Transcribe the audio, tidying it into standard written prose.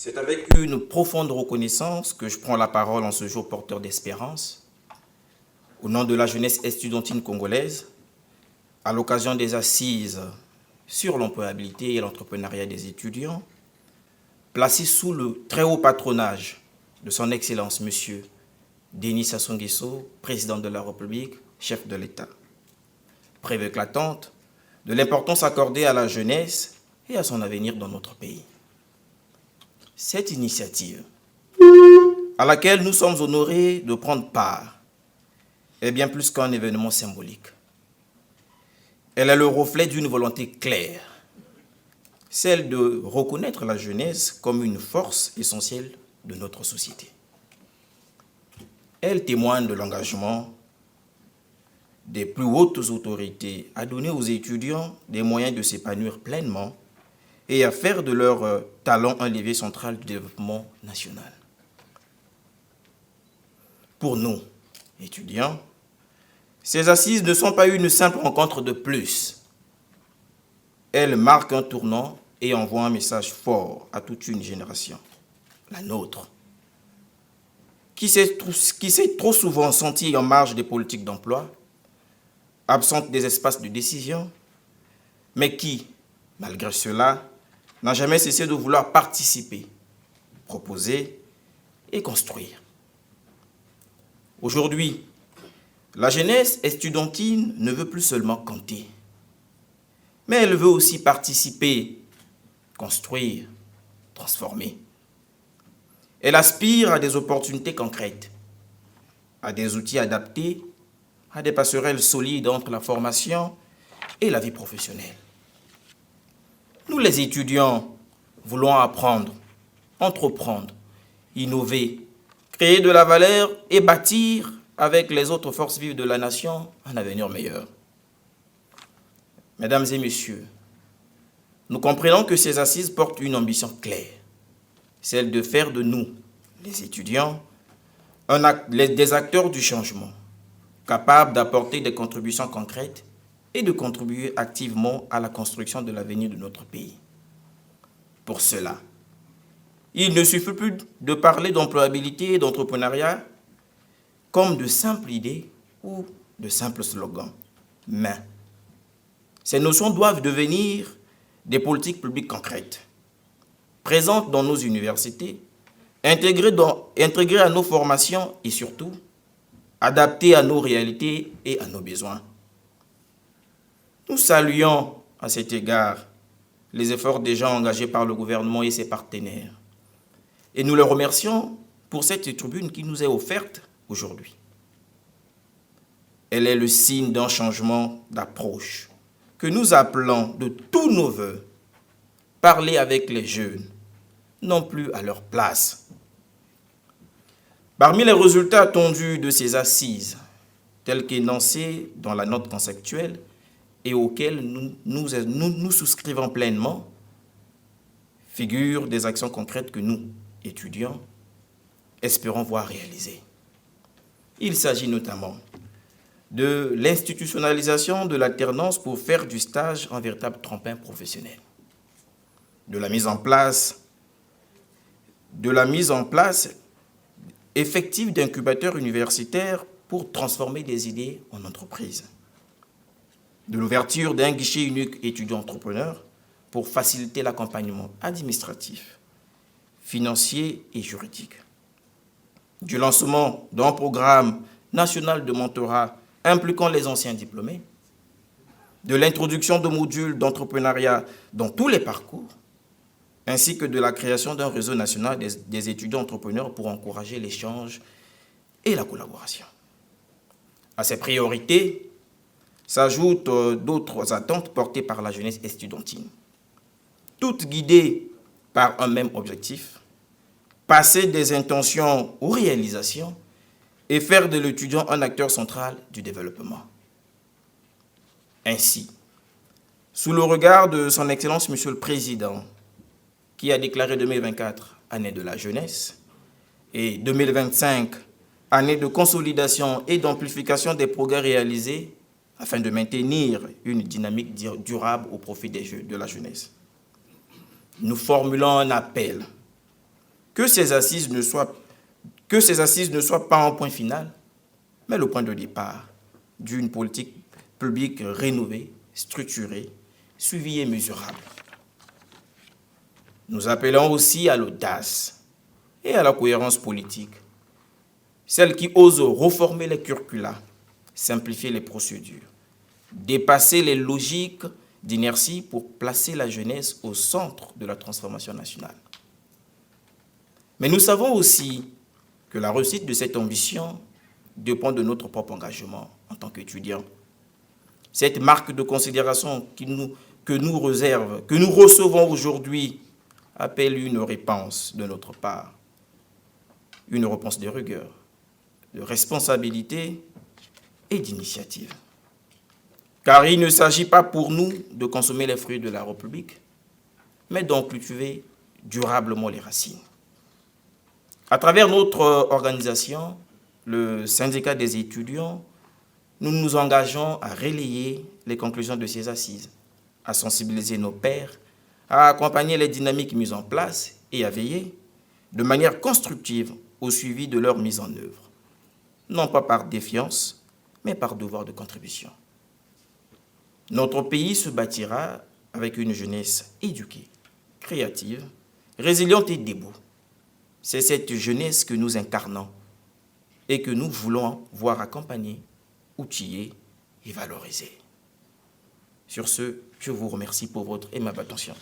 C'est avec une profonde reconnaissance que je prends la parole en ce jour porteur d'espérance, au nom de la jeunesse estudiantine congolaise, à l'occasion des assises sur l'employabilité et l'entrepreneuriat des étudiants, placées sous le très haut patronage de son Excellence Monsieur Denis Sassou Nguesso, président de la République, chef de l'État. Preuve éclatante de l'importance accordée à la jeunesse et à son avenir dans notre pays. Cette initiative, à laquelle nous sommes honorés de prendre part, est bien plus qu'un événement symbolique. Elle est le reflet d'une volonté claire, celle de reconnaître la jeunesse comme une force essentielle de notre société. Elle témoigne de l'engagement des plus hautes autorités à donner aux étudiants des moyens de s'épanouir pleinement et à faire de leur talent un levier central du développement national. Pour nous, étudiants, ces assises ne sont pas une simple rencontre de plus. Elles marquent un tournant et envoient un message fort à toute une génération, la nôtre, qui s'est trop souvent sentie en marge des politiques d'emploi, absente des espaces de décision, mais qui, malgré cela, n'a jamais cessé de vouloir participer, proposer et construire. Aujourd'hui, la jeunesse estudiantine ne veut plus seulement compter, mais elle veut aussi participer, construire, transformer. Elle aspire à des opportunités concrètes, à des outils adaptés, à des passerelles solides entre la formation et la vie professionnelle. Nous, les étudiants, voulons apprendre, entreprendre, innover, créer de la valeur et bâtir avec les autres forces vives de la nation un avenir meilleur. Mesdames et messieurs, nous comprenons que ces assises portent une ambition claire, celle de faire de nous, les étudiants, des acteurs du changement, capables d'apporter des contributions concrètes et de contribuer activement à la construction de l'avenir de notre pays. Pour cela, il ne suffit plus de parler d'employabilité et d'entrepreneuriat comme de simples idées ou de simples slogans. Mais ces notions doivent devenir des politiques publiques concrètes, présentes dans nos universités, intégrées à nos formations et surtout adaptées à nos réalités et à nos besoins. Nous saluons à cet égard les efforts déjà engagés par le gouvernement et ses partenaires. Et nous les remercions pour cette tribune qui nous est offerte aujourd'hui. Elle est le signe d'un changement d'approche que nous appelons de tous nos voeux parler avec les jeunes, non plus à leur place. Parmi les résultats attendus de ces assises, tels qu'énoncés dans la note conceptuelle, et auxquels nous souscrivons pleinement, figurent des actions concrètes que nous, étudiants, espérons voir réalisées. Il s'agit notamment de l'institutionnalisation de l'alternance pour faire du stage un véritable tremplin professionnel, de la mise en place effective d'incubateurs universitaires pour transformer des idées en entreprises, de l'ouverture d'un guichet unique étudiant-entrepreneur pour faciliter l'accompagnement administratif, financier et juridique, du lancement d'un programme national de mentorat impliquant les anciens diplômés, de l'introduction de modules d'entrepreneuriat dans tous les parcours, ainsi que de la création d'un réseau national des étudiants entrepreneurs pour encourager l'échange et la collaboration. À ces priorités s'ajoutent d'autres attentes portées par la jeunesse estudiantine, toutes guidées par un même objectif, passer des intentions aux réalisations et faire de l'étudiant un acteur central du développement. Ainsi, sous le regard de son Excellence Monsieur le Président, qui a déclaré 2024 année de la jeunesse et 2025 année de consolidation et d'amplification des progrès réalisés afin de maintenir une dynamique durable au profit de la jeunesse. Nous formulons un appel que ces assises ne soient pas un point final, mais le point de départ d'une politique publique rénovée, structurée, suivie et mesurable. Nous appelons aussi à l'audace et à la cohérence politique, celle qui ose reformer les curricula, simplifier les procédures, dépasser les logiques d'inertie pour placer la jeunesse au centre de la transformation nationale. Mais nous savons aussi que la réussite de cette ambition dépend de notre propre engagement en tant qu'étudiants. Cette marque de considération que nous recevons aujourd'hui, appelle une réponse de notre part, une réponse de rigueur, de responsabilité et d'initiative. Car il ne s'agit pas pour nous de consommer les fruits de la République, mais d'en cultiver durablement les racines. À travers notre organisation, le syndicat des étudiants, nous nous engageons à relayer les conclusions de ces assises, à sensibiliser nos pairs, à accompagner les dynamiques mises en place et à veiller de manière constructive au suivi de leur mise en œuvre, non pas par défiance, mais par devoir de contribution. Notre pays se bâtira avec une jeunesse éduquée, créative, résiliente et debout. C'est cette jeunesse que nous incarnons et que nous voulons voir accompagnée, outillée et valorisée. Sur ce, je vous remercie pour votre aimable attention.